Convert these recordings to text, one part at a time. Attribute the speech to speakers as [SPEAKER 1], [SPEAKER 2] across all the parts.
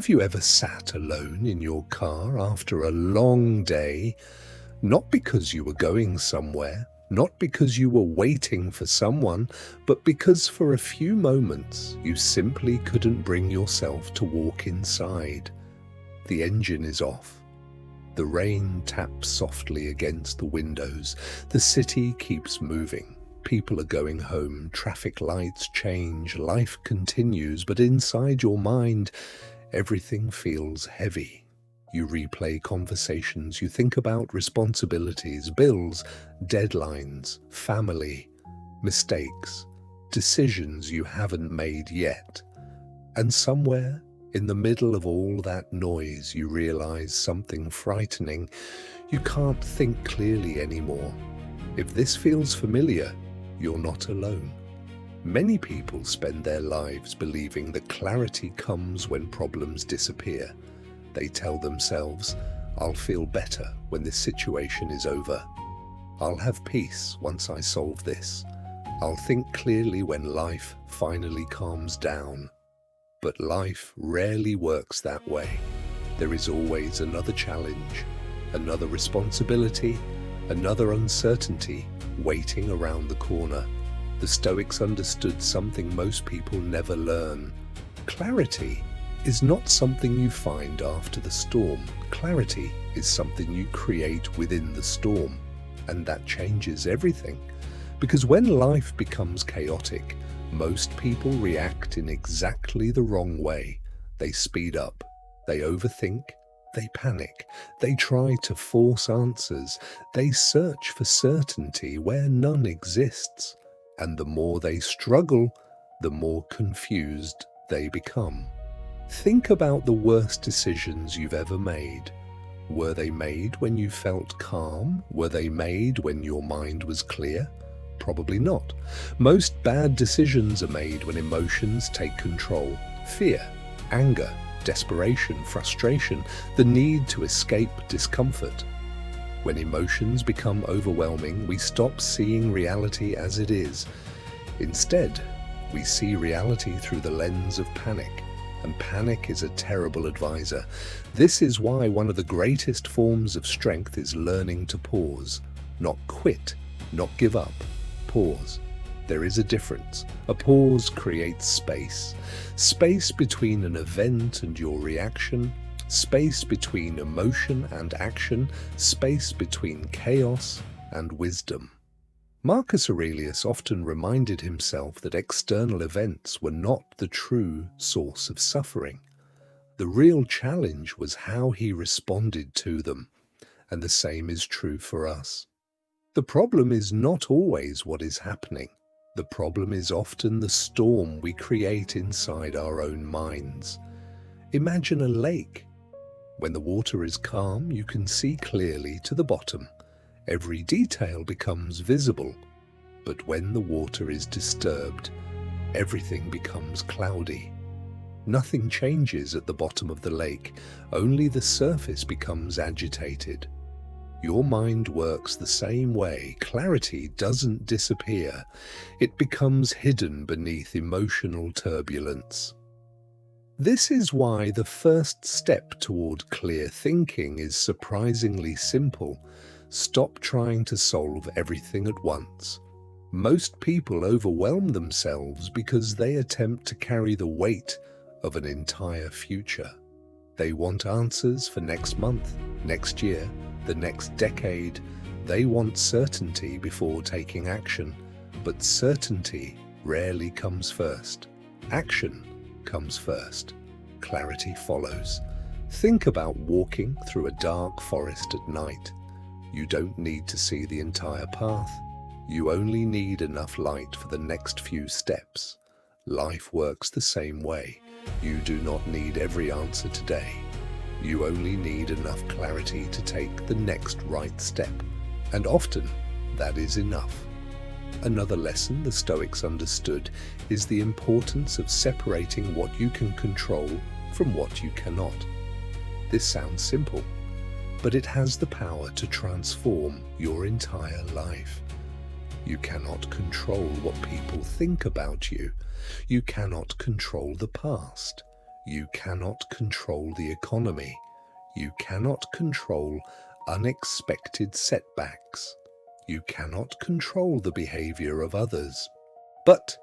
[SPEAKER 1] Have you ever sat alone in your car after a long day, not because you were going somewhere, not because you were waiting for someone, but because for a few moments you simply couldn't bring yourself to walk inside? The engine is off. The rain taps softly against the windows. The city keeps moving. People are going home, traffic lights change, life continues, but inside your mind, everything feels heavy. You replay conversations, you think about responsibilities, bills, deadlines, family, mistakes, decisions you haven't made yet. And somewhere in the middle of all that noise, you realize something frightening. You can't think clearly anymore. If this feels familiar, you're not alone. Many people spend their lives believing that clarity comes when problems disappear. They tell themselves, "I'll feel better when this situation is over. I'll have peace once I solve this. I'll think clearly when life finally calms down." But life rarely works that way. There is always another challenge, another responsibility, another uncertainty waiting around the corner. The Stoics understood something most people never learn. Clarity is not something you find after the storm. Clarity is something you create within the storm. And that changes everything. Because when life becomes chaotic, most people react in exactly the wrong way. They speed up, they overthink, they panic, they try to force answers, they search for certainty where none exists. And the more they struggle, the more confused they become. Think about the worst decisions you've ever made. Were they made when you felt calm? Were they made when your mind was clear? Probably not. Most bad decisions are made when emotions take control. Fear, anger, desperation, frustration, the need to escape discomfort. When emotions become overwhelming, we stop seeing reality as it is. Instead, we see reality through the lens of panic. And panic is a terrible advisor. This is why one of the greatest forms of strength is learning to pause. Not quit, not give up. Pause. There is a difference. A pause creates space. Space between an event and your reaction. Space between emotion and action. Space between chaos and wisdom. Marcus Aurelius often reminded himself that external events were not the true source of suffering. The real challenge was how he responded to them, and the same is true for us. The problem is not always what is happening. The problem is often the storm we create inside our own minds. Imagine a lake. When the water is calm, you can see clearly to the bottom. Every detail becomes visible. But when the water is disturbed, everything becomes cloudy. Nothing changes at the bottom of the lake, only the surface becomes agitated. Your mind works the same way. Clarity doesn't disappear. It becomes hidden beneath emotional turbulence. This is why the first step toward clear thinking is surprisingly simple. Stop trying to solve everything at once. Most people overwhelm themselves because they attempt to carry the weight of an entire future. They want answers for next month, next year, the next decade. They want certainty before taking action, but certainty rarely comes first. Action comes first. Clarity follows. Think about walking through a dark forest at night. You don't need to see the entire path. You only need enough light for the next few steps. Life works the same way. You do not need every answer today. You only need enough clarity to take the next right step. And often, that is enough. Another lesson the Stoics understood is the importance of separating what you can control from what you cannot. This sounds simple, but it has the power to transform your entire life. You cannot control what people think about you. You cannot control the past. You cannot control the economy. You cannot control unexpected setbacks. You cannot control the behavior of others. But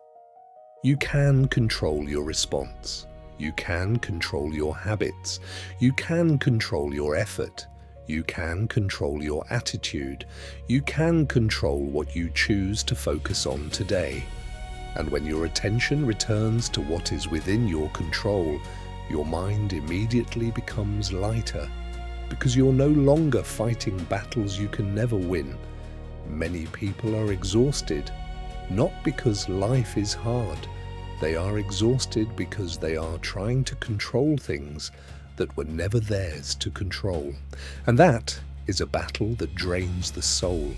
[SPEAKER 1] you can control your response. You can control your habits. You can control your effort. You can control your attitude. You can control what you choose to focus on today. And when your attention returns to what is within your control, your mind immediately becomes lighter, because you're no longer fighting battles you can never win. Many people are exhausted, not because life is hard. They are exhausted because they are trying to control things that were never theirs to control. And that is a battle that drains the soul.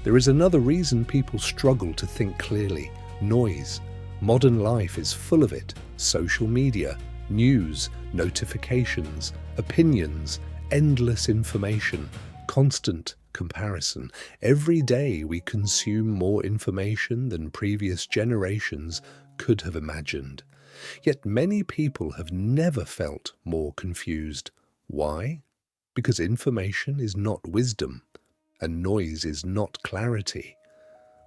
[SPEAKER 1] There is another reason people struggle to think clearly: noise. Modern life is full of it. Social media, news, notifications, opinions, endless information, constant comparison. Every day we consume more information than previous generations could have imagined. Yet many people have never felt more confused. Why? Because information is not wisdom, and noise is not clarity.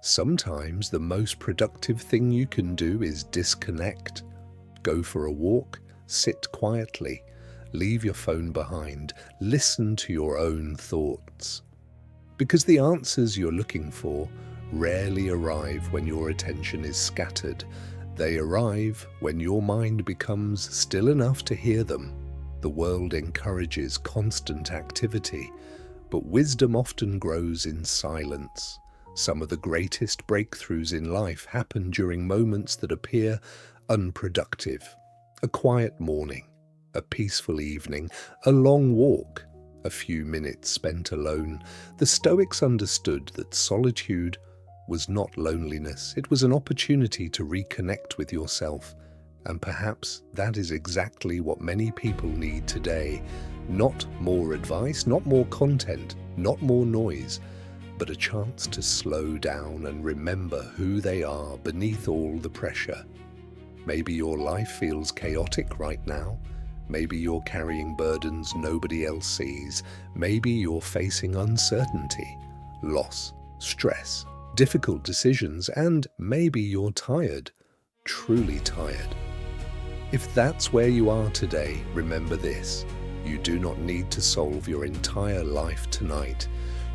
[SPEAKER 1] Sometimes the most productive thing you can do is disconnect. Go for a walk, sit quietly, leave your phone behind, listen to your own thoughts. Because the answers you're looking for rarely arrive when your attention is scattered. They arrive when your mind becomes still enough to hear them. The world encourages constant activity, but wisdom often grows in silence. Some of the greatest breakthroughs in life happen during moments that appear unproductive. A quiet morning, a peaceful evening, a long walk, a few minutes spent alone. The Stoics understood that solitude was not loneliness. It was an opportunity to reconnect with yourself. And perhaps that is exactly what many people need today. Not more advice, not more content, not more noise, but a chance to slow down and remember who they are beneath all the pressure. Maybe your life feels chaotic right now. Maybe you're carrying burdens nobody else sees. Maybe you're facing uncertainty, loss, stress, difficult decisions, and maybe you're tired, truly tired. If that's where you are today, remember this: you do not need to solve your entire life tonight.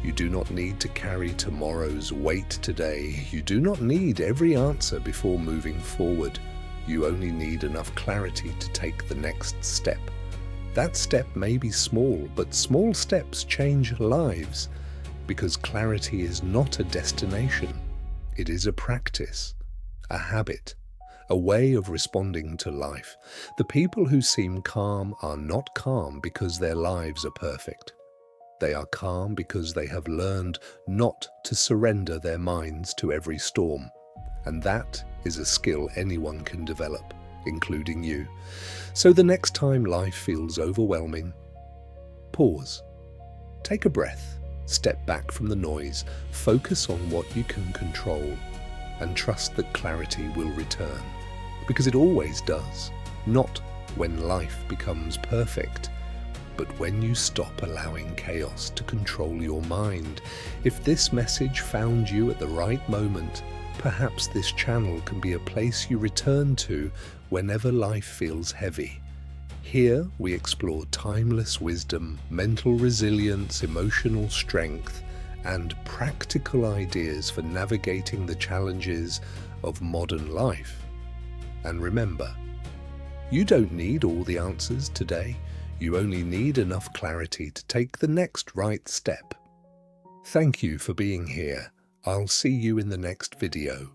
[SPEAKER 1] You do not need to carry tomorrow's weight today. You do not need every answer before moving forward. You only need enough clarity to take the next step. That step may be small, but small steps change lives. Because clarity is not a destination. It is a practice, a habit, a way of responding to life. The people who seem calm are not calm because their lives are perfect. They are calm because they have learned not to surrender their minds to every storm. And that is a skill anyone can develop, including you. So the next time life feels overwhelming, pause, take a breath, step back from the noise, focus on what you can control, and trust that clarity will return. Because it always does, not when life becomes perfect, but when you stop allowing chaos to control your mind. If this message found you at the right moment, perhaps this channel can be a place you return to whenever life feels heavy. Here we explore timeless wisdom, mental resilience, emotional strength, and practical ideas for navigating the challenges of modern life. And remember, you don't need all the answers today. You only need enough clarity to take the next right step. Thank you for being here. I'll see you in the next video.